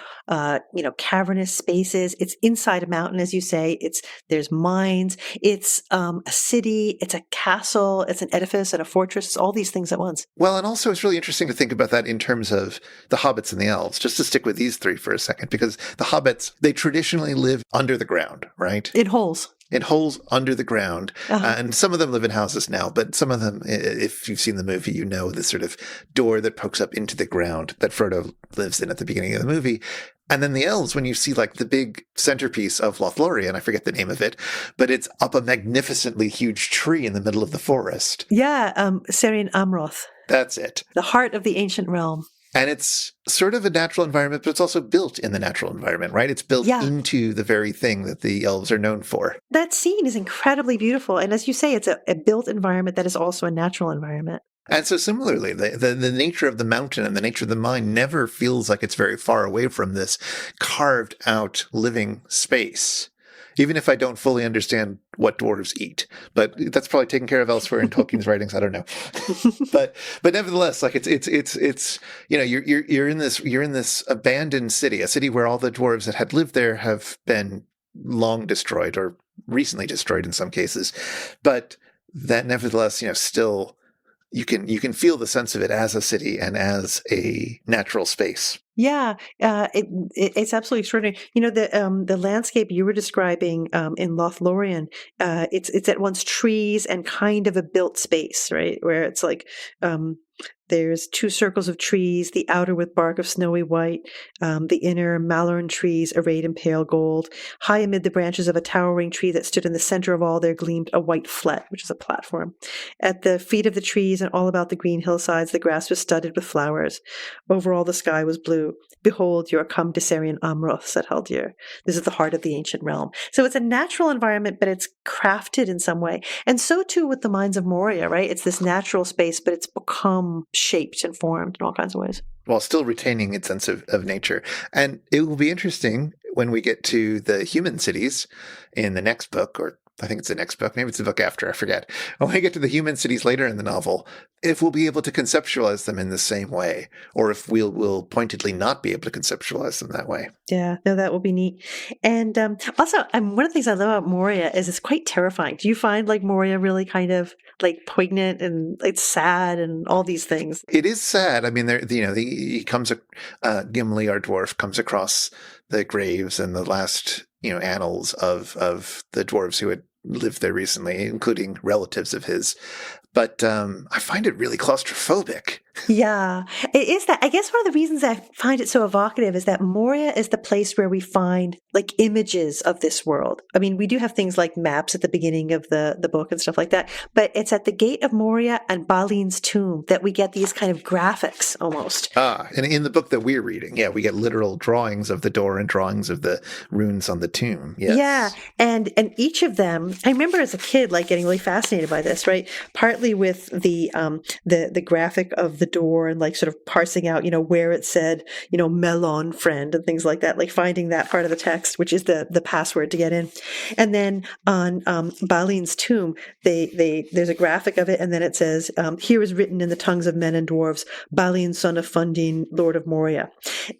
cavernous spaces. It's inside a mountain, as you say. There's mines. It's a city. It's a castle. It's an edifice and a fortress. It's all these things at once. Well, and also it's really interesting to think about that in terms of the hobbits and the elves. Just to stick with these three for a second, because the hobbits, they traditionally live under the ground, right? In holes. In holes under the ground. And some of them live in houses now, but some of them, if you've seen the movie, the sort of door that pokes up into the ground that Frodo lives in at the beginning of the movie. And then the elves, when you see like the big centerpiece of Lothlorien, I forget the name of it, but it's up a magnificently huge tree in the middle of the forest. Yeah, Seren Amroth. That's it. The heart of the ancient realm. And it's sort of a natural environment, but it's also built in the natural environment, right? It's built into the very thing that the elves are known for. That scene is incredibly beautiful. And as you say, it's a built environment that is also a natural environment. And so similarly, the nature of the mountain and the nature of the mine never feels like it's very far away from this carved out living space. Even if I don't fully understand what dwarves eat, but that's probably taken care of elsewhere in Tolkien's writings. I don't know, but nevertheless, like it's you're in this abandoned city, a city where all the dwarves that had lived there have been long destroyed or recently destroyed in some cases, but that nevertheless, still you can feel the sense of it as a city and as a natural space. Yeah, it's absolutely extraordinary. The landscape you were describing in Lothlorien, it's at once trees and kind of a built space, right? Where it's like there's two circles of trees, the outer with bark of snowy white, the inner malloran trees arrayed in pale gold. High amid the branches of a towering tree that stood in the center of all there gleamed a white flet, which is a platform. At the feet of the trees and all about the green hillsides, the grass was studded with flowers. Over all the sky was blue. Behold, you are come to Seren Amroth, said Haldir. This is the heart of the ancient realm. So it's a natural environment, but it's crafted in some way. And so too with the Mines of Moria, right? It's this natural space, but it's become shaped and formed in all kinds of ways. While still retaining its sense of nature. And it will be interesting when we get to the human cities in the next book, or I think it's the next book, maybe it's the book after, I forget. When we get to the human cities later in the novel, if we'll be able to conceptualize them in the same way, or if we'll pointedly not be able to conceptualize them that way. Yeah, no, that will be neat. And also, one of the things I love about Moria is it's quite terrifying. Do you find like Moria really kind of like poignant and it's sad and all these things? It is sad. I mean, he comes, Gimli, our dwarf, comes across the graves and the last, annals of the dwarves who had lived there recently, including relatives of his. but I find it really claustrophobic. Yeah, it is that. I guess one of the reasons I find it so evocative is that Moria is the place where we find like images of this world. I mean, we do have things like maps at the beginning of the book and stuff like that, but it's at the gate of Moria and Balin's tomb that we get these kind of graphics almost. And in the book that we're reading, yeah, we get literal drawings of the door and drawings of the runes on the tomb. Yes. Yeah, and each of them, I remember as a kid, like getting really fascinated by this, right? Partly with the graphic of the door and like sort of parsing out, where it said, melon friend and things like that, like finding that part of the text, which is the password to get in. And then on Balin's tomb, there's a graphic of it, and then it says, here is written in the tongues of men and dwarves, Balin, son of Fundine, lord of Moria.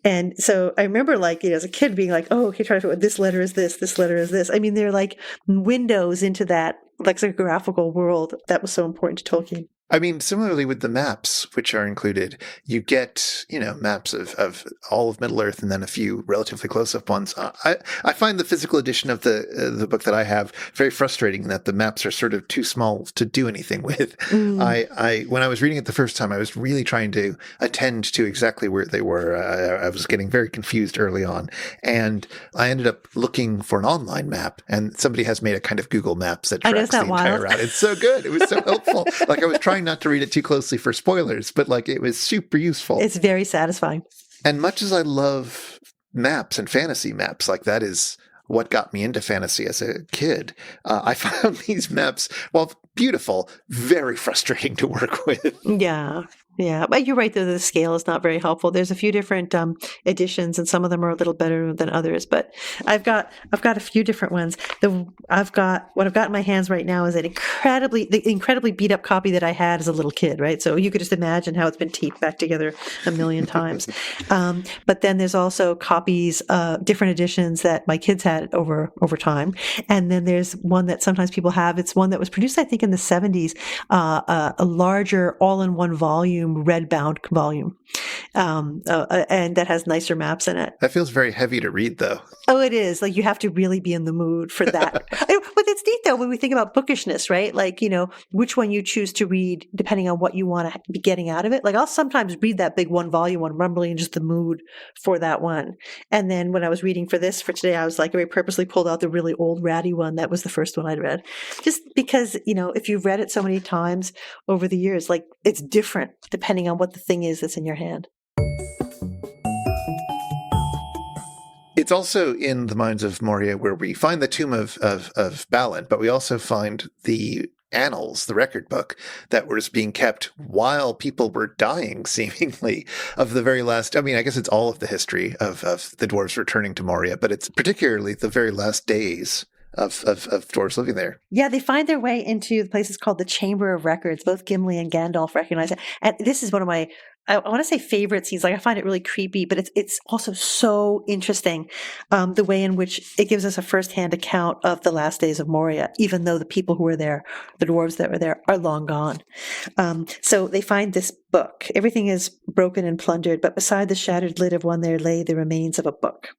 And so I remember like, as a kid being like, oh, okay, trying to figure out this letter is this letter is this. I mean, they're like windows into that lexicographical world that was so important to Tolkien. I mean, similarly with the maps, which are included, you get, maps of all of Middle-earth and then a few relatively close-up ones. I find the physical edition of the book that I have very frustrating, that the maps are sort of too small to do anything with. When I was reading it the first time, I was really trying to attend to exactly where they were. I was getting very confused early on, and I ended up looking for an online map, and somebody has made a kind of Google Maps that tracks the entire route. It's so good. It was so helpful. Like I was trying not to read it too closely for spoilers, but like it was super useful. It's very satisfying. And much as I love maps and fantasy maps, like that is what got me into fantasy as a kid, I found these maps, while beautiful, very frustrating to work with. Yeah, but you're right, though, the scale is not very helpful. There's a few different editions, and some of them are a little better than others. But I've got a few different ones. What I've got in my hands right now is the incredibly beat up copy that I had as a little kid, right? So you could just imagine how it's been taped back together a million times. But then there's also copies, different editions that my kids had over time. And then there's one that sometimes people have. It's one that was produced, I think, in the 70s, a larger all-in-one volume, red-bound volume, and that has nicer maps in it. That feels very heavy to read, though. Oh, it is. Like, you have to really be in the mood for that. But it's neat, though, when we think about bookishness, right? Like, which one you choose to read, depending on what you want to be getting out of it. Like, I'll sometimes read that big one-volume one, when I'm really in just the mood for that one. And then when I was reading for today, I was like, I very purposely pulled out the really old, ratty one. That was the first one I'd read. Just because, if you've read it so many times over the years, like, it's different depending on what the thing is that's in your hand. It's also in the Mines of Moria where we find the tomb of Balin, but we also find the annals, the record book that was being kept while people were dying, seemingly, of the very last. I mean, I guess it's all of the history of the dwarves returning to Moria, but it's particularly the very last days of dwarves living there. Yeah, they find their way into the places called the Chamber of Records. Both Gimli and Gandalf recognize it. And this is one of my, I want to say, favorite scenes. Like, I find it really creepy, but it's also so interesting, the way in which it gives us a firsthand account of the last days of Moria, even though the people who were there, the dwarves that were there, are long gone. So they find this book. Everything is broken and plundered, but beside the shattered lid of one there lay the remains of a book.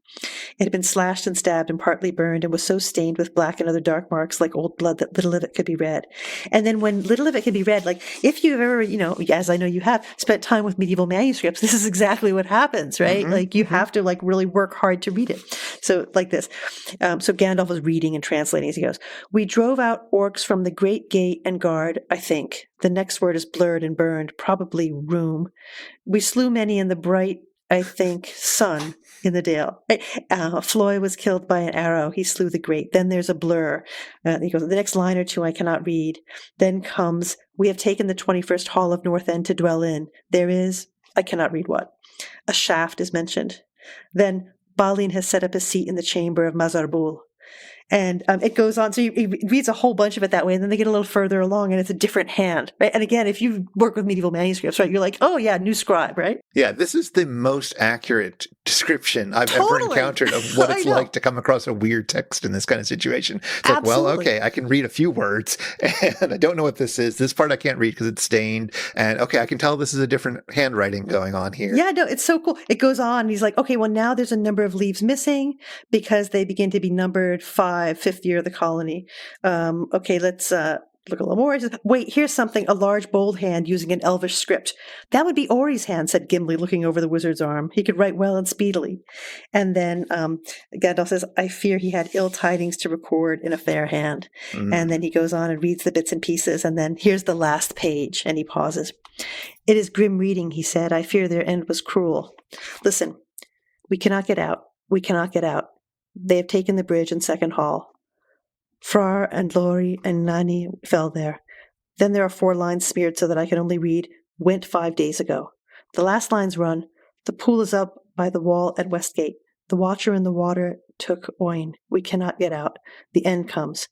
It had been slashed and stabbed and partly burned, and was so stained with black and other dark marks like old blood that little of it could be read. And then when little of it can be read, like, if you've ever, as I know you have, spent time with medieval manuscripts, this is exactly what happens, right? Mm-hmm. Like, you have to really work hard to read it. So like this. So Gandalf was reading and translating as he goes. We drove out orcs from the great gate and guard, I think. The next word is blurred and burned, probably room. We slew many in the bright, I think, sun in the dale. Floy was killed by an arrow. He slew the great. Then there's a blur. He goes, the next line or two I cannot read. Then comes, we have taken the 21st hall of North End to dwell in. There is, I cannot read what. A shaft is mentioned. Then Balin has set up a seat in the chamber of Mazarbul. And it goes on. So he reads a whole bunch of it that way. And then they get a little further along and it's a different hand, right? And again, if you work with medieval manuscripts, right, you're like, oh yeah, new scribe, right? Yeah, this is the most accurate description I've ever encountered of what it's like to come across a weird text in this kind of situation. It's like, well, okay, I can read a few words and I don't know what this is. This part I can't read because it's stained. And okay, I can tell this is a different handwriting going on here. Yeah, no, it's so cool. It goes on. He's like, okay, well, now there's a number of leaves missing because they begin to be numbered 5, 5th year of the colony. Okay, let's look a little more. He says, wait, here's something, a large, bold hand using an elvish script. That would be Ori's hand, said Gimli, looking over the wizard's arm. He could write well and speedily. And then Gandalf says, I fear he had ill tidings to record in a fair hand. And then he goes on and reads the bits and pieces. And then here's the last page, and he pauses. It is grim reading, he said. I fear their end was cruel. Listen, we cannot get out. We cannot get out. They have taken the bridge and second hall. Frar and Lori and Nani fell there. Then there are 4 lines smeared so that I can only read, went 5 days ago. The last lines run, the pool is up by the wall at Westgate. The watcher in the water took Oin. We cannot get out. The end comes.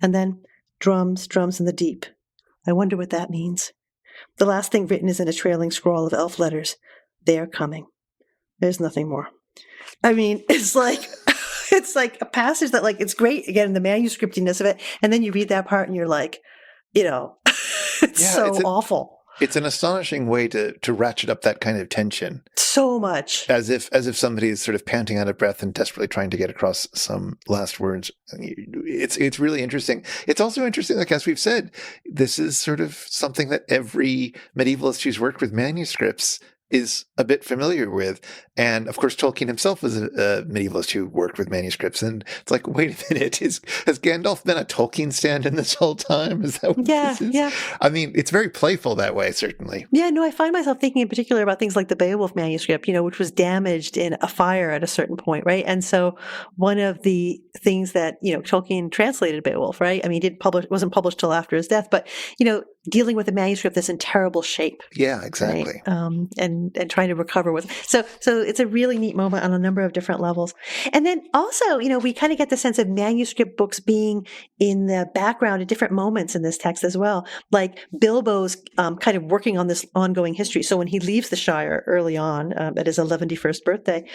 And then drums, drums in the deep. I wonder what that means. The last thing written is in a trailing scrawl of elf letters. They are coming. There's nothing more. I mean, it's like... It's like a passage that, like, it's great, again, the manuscriptiness of it, and then you read that part and you're like, it's awful. It's an astonishing way to ratchet up that kind of tension. So much. As if somebody is sort of panting out of breath and desperately trying to get across some last words. It's really interesting. It's also interesting, like, as we've said, this is sort of something that every medievalist who's worked with manuscripts is a bit familiar with. And of course, Tolkien himself was a medievalist who worked with manuscripts. And it's like, wait a minute, has Gandalf been a Tolkien stand-in this whole time? Is that what this is? Yeah. I mean, it's very playful that way, certainly. Yeah, no, I find myself thinking in particular about things like the Beowulf manuscript, which was damaged in a fire at a certain point, right? And so one of the things that, Tolkien translated Beowulf, right? I mean, it wasn't published till after his death, but, dealing with a manuscript that's in terrible shape. Yeah, exactly. Right? And trying to recover with. So it's a really neat moment on a number of different levels. And then also, we kind of get the sense of manuscript books being in the background at different moments in this text as well. Like Bilbo's kind of working on this ongoing history. So when he leaves the Shire early on at his 111st birthday,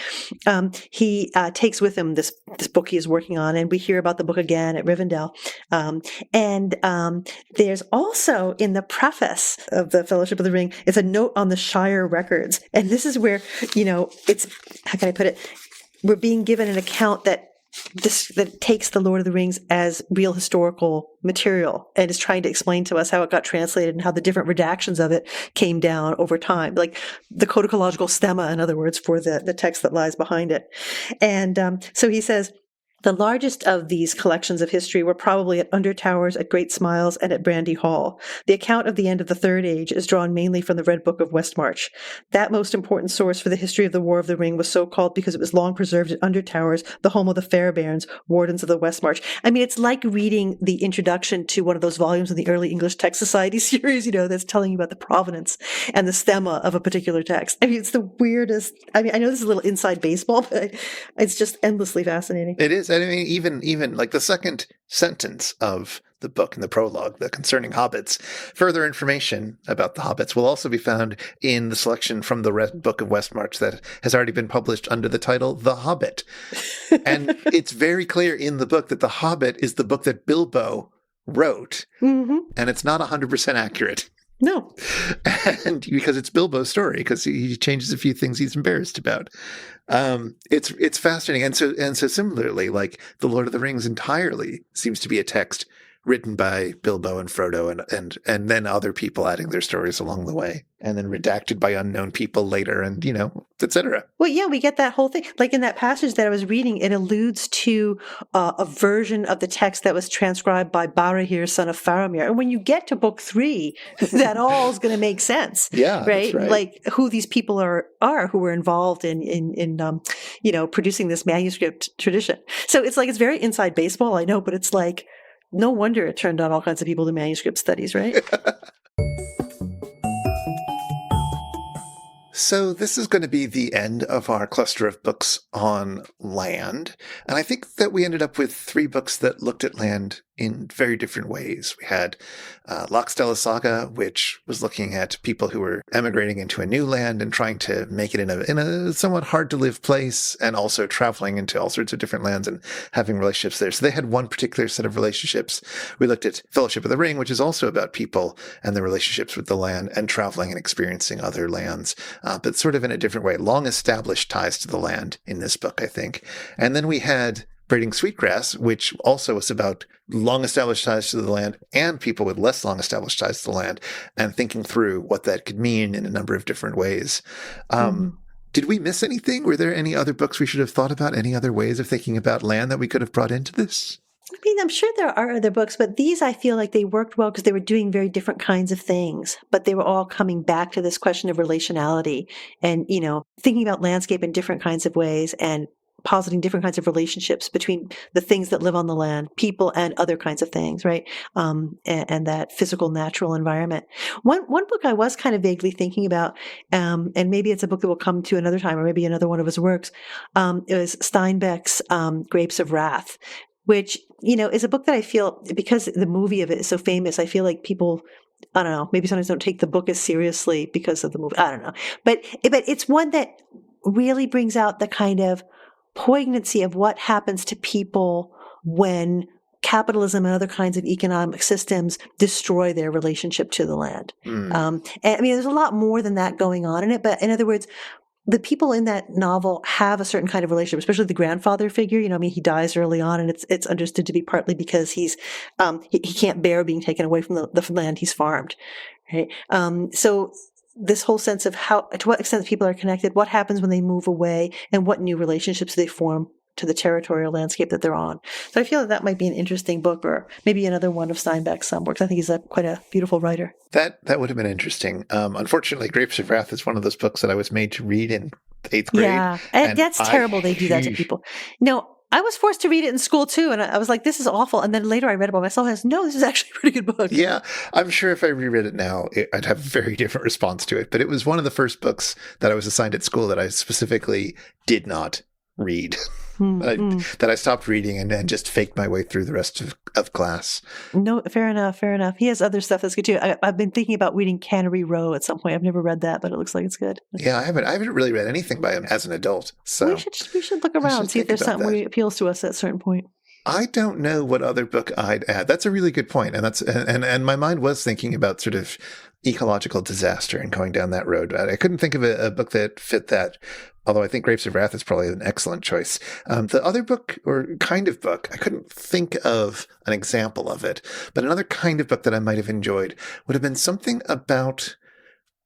he takes with him this book he is working on, and we hear about the book again at Rivendell. And there's also in the preface of the Fellowship of the Ring, it's a note on the Shire records. And this is where, it's, how can I put it? We're being given an account that takes the Lord of the Rings as real historical material and is trying to explain to us how it got translated and how the different redactions of it came down over time, like the codicological stemma, in other words, for the text that lies behind it. And so he says, the largest of these collections of history were probably at Undertowers, at Great Smiles, and at Brandy Hall. The account of the end of the Third Age is drawn mainly from the Red Book of Westmarch. That most important source for the history of the War of the Ring was so called because it was long preserved at Undertowers, the home of the Fairbairns, Wardens of the Westmarch. I mean, it's like reading the introduction to one of those volumes in the early English Text Society series, that's telling you about the provenance and the stemma of a particular text. I mean, it's the weirdest. I mean, I know this is a little inside baseball, but it's just endlessly fascinating. It is. I mean, even like the second sentence of the book in the prologue, the concerning hobbits, further information about the hobbits will also be found in the selection from the Red Book of Westmarch that has already been published under the title The Hobbit. And it's very clear in the book that The Hobbit is the book that Bilbo wrote, and it's not 100% accurate. No. And because it's Bilbo's story, because he changes a few things he's embarrassed about. It's fascinating. And so similarly, like the Lord of the Rings entirely seems to be a text written by Bilbo and Frodo and then other people adding their stories along the way, and then redacted by unknown people later, and, etc. Well, yeah, we get that whole thing. Like in that passage that I was reading, it alludes to a version of the text that was transcribed by Barahir, son of Faramir. And when you get to book 3, that all is going to make sense. Yeah, right? That's right. Like who these people are who were involved in producing this manuscript tradition. So it's like, it's very inside baseball, I know, but it's like, no wonder it turned on all kinds of people to manuscript studies, right? So this is going to be the end of our cluster of books on land. And I think that we ended up with 3 books that looked at land in very different ways. We had Lockstella Saga, which was looking at people who were emigrating into a new land and trying to make it in a somewhat hard to live place, and also traveling into all sorts of different lands and having relationships there. So they had one particular set of relationships. We looked at Fellowship of the Ring, which is also about people and their relationships with the land and traveling and experiencing other lands, but sort of in a different way. Long established ties to the land in this book, I think. And then we had Braiding Sweetgrass, which also was about long established ties to the land and people with less long established ties to the land, and thinking through what that could mean in a number of different ways. Did we miss anything? Were there any other books we should have thought about? Any other ways of thinking about land that we could have brought into this? I mean, I'm sure there are other books, but these I feel like they worked well because they were doing very different kinds of things, but they were all coming back to this question of relationality and, thinking about landscape in different kinds of ways and positing different kinds of relationships between the things that live on the land, people, and other kinds of things, right? And that physical, natural environment. One book I was kind of vaguely thinking about, and maybe it's a book that will come to another time, or maybe another one of his works, is Steinbeck's Grapes of Wrath, which, is a book that I feel, because the movie of it is so famous, I feel like people, I don't know, maybe sometimes don't take the book as seriously because of the movie. I don't know. But it's one that really brings out the kind of poignancy of what happens to people when capitalism and other kinds of economic systems destroy their relationship to the land. And I mean, there's a lot more than that going on in it. But in other words, the people in that novel have a certain kind of relationship, especially the grandfather figure. He dies early on, and it's understood to be partly because he can't bear being taken away from the land he's farmed. Right. So this whole sense of to what extent people are connected, what happens when they move away, and what new relationships they form to the territorial landscape that they're on. So I feel that might be an interesting book, or maybe another one of Steinbeck's works. I think he's quite a beautiful writer. That would have been interesting. Unfortunately, Grapes of Wrath is one of those books that I was made to read in 8th grade. Yeah, and that's terrible. They do that to people. No, I was forced to read it in school too, and I was like, this is awful. And then later I read it by myself, and I said, no, this is actually a pretty good book. Yeah, I'm sure if I reread it now, I'd have a very different response to it. But it was one of the first books that I was assigned at school that I specifically did not read. That I stopped reading and just faked my way through the rest of class. No, fair enough. He has other stuff that's good too. I've been thinking about reading Cannery Row at some point. I've never read that, but it looks like it's good. Yeah, I haven't really read anything by him as an adult. So we should look around, see if there's something that appeals to us at a certain point. I don't know what other book I'd add. That's a really good point. And and my mind was thinking about sort of ecological disaster and going down that road. I couldn't think of a book that fit that, although I think Grapes of Wrath is probably an excellent choice. The other book, or kind of book, I couldn't think of an example of it, but another kind of book that I might have enjoyed would have been something about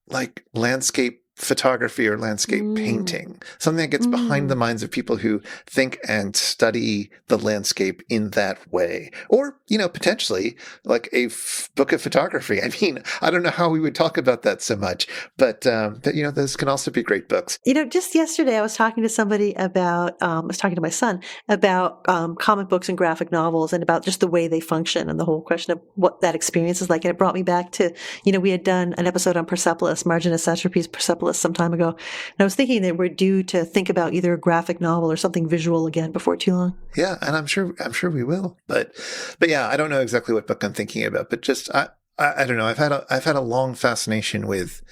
like landscape photography or landscape painting, something that gets behind the minds of people who think and study the landscape in that way. Or, potentially like a book of photography. I mean, I don't know how we would talk about that so much, but those can also be great books. Just yesterday I was talking to somebody about, I was talking to my son about comic books and graphic novels and about just the way they function and the whole question of what that experience is like. And it brought me back to, we had done an episode on Persepolis, Marginus Satrapi's Persepolis some time ago. And I was thinking that we're due to think about either a graphic novel or something visual again before too long. Yeah, and I'm sure we will. But yeah, I don't know exactly what book I'm thinking about, but just I don't know. I've had a long fascination with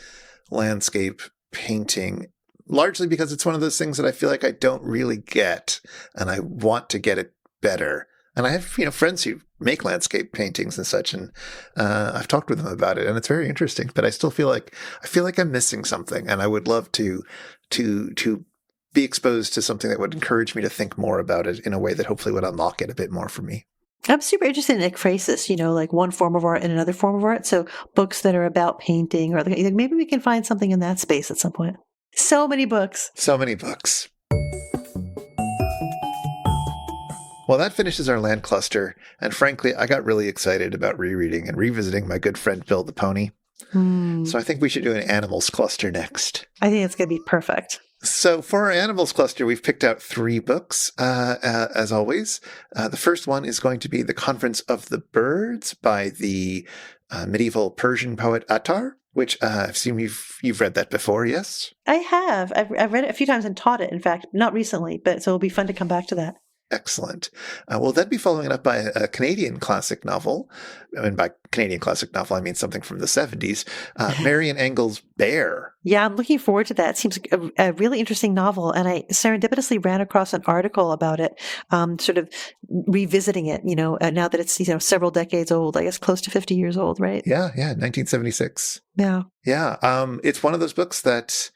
landscape painting, largely because it's one of those things that I feel like I don't really get, and I want to get it better. And I have, friends who make landscape paintings and such, and I've talked with them about it, and it's very interesting. But I still feel like I'm missing something, and I would love to be exposed to something that would encourage me to think more about it in a way that hopefully would unlock it a bit more for me. I'm super interested in ekphrasis, like one form of art and another form of art. So books that are about painting, or maybe we can find something in that space at some point. So many books. Well, that finishes our land cluster, and frankly, I got really excited about rereading and revisiting my good friend Bill the Pony. So I think we should do an animals cluster next. I think it's going to be perfect. So for our animals cluster, we've picked out 3 books, as always. The first one is going to be The Conference of the Birds by the medieval Persian poet Attar, which I assume you've read that before, yes? I have. I've read it a few times and taught it, in fact, not recently, but so it'll be fun to come back to that. Excellent. We'll then be following it up by a Canadian classic novel. And by Canadian classic novel, I mean something from the 70s. Marian Engel's Bear. Yeah, I'm looking forward to that. It seems a really interesting novel. And I serendipitously ran across an article about it, sort of revisiting it, now that it's, several decades old, I guess close to 50 years old, right? Yeah, 1976. Yeah. Yeah, it's one of those books that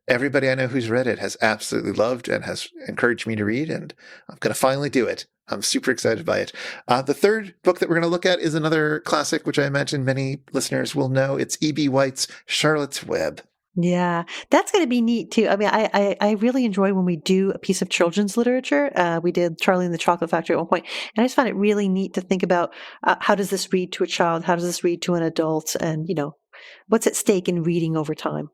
Everybody I know who's read it has absolutely loved and has encouraged me to read, and I'm going to finally do it. I'm super excited by it. The third book that we're going to look at is another classic, which I imagine many listeners will know. It's E.B. White's Charlotte's Web. Yeah, that's going to be neat too. I mean, I really enjoy when we do a piece of children's literature. We did Charlie and the Chocolate Factory at one point, and I just find it really neat to think about how does this read to a child? How does this read to an adult? And, what's at stake in reading over time?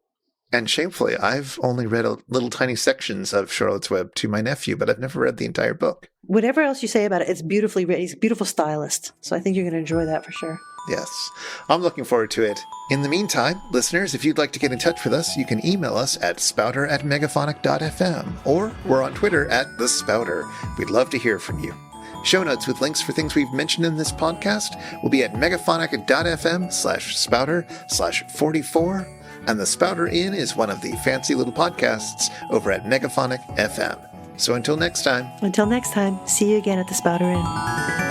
And shamefully, I've only read little tiny sections of Charlotte's Web to my nephew, but I've never read the entire book. Whatever else you say about it, it's beautifully written. He's a beautiful stylist. So I think you're going to enjoy that for sure. Yes, I'm looking forward to it. In the meantime, listeners, if you'd like to get in touch with us, you can email us at spouter@megaphonic.fm, or we're on Twitter @thespouter. We'd love to hear from you. Show notes with links for things we've mentioned in this podcast will be at megaphonic.fm/spouter/44, and the Spouter-Inn is one of the fancy little podcasts over at Megaphonic FM. So until next time. Until next time, see you again at the Spouter-Inn.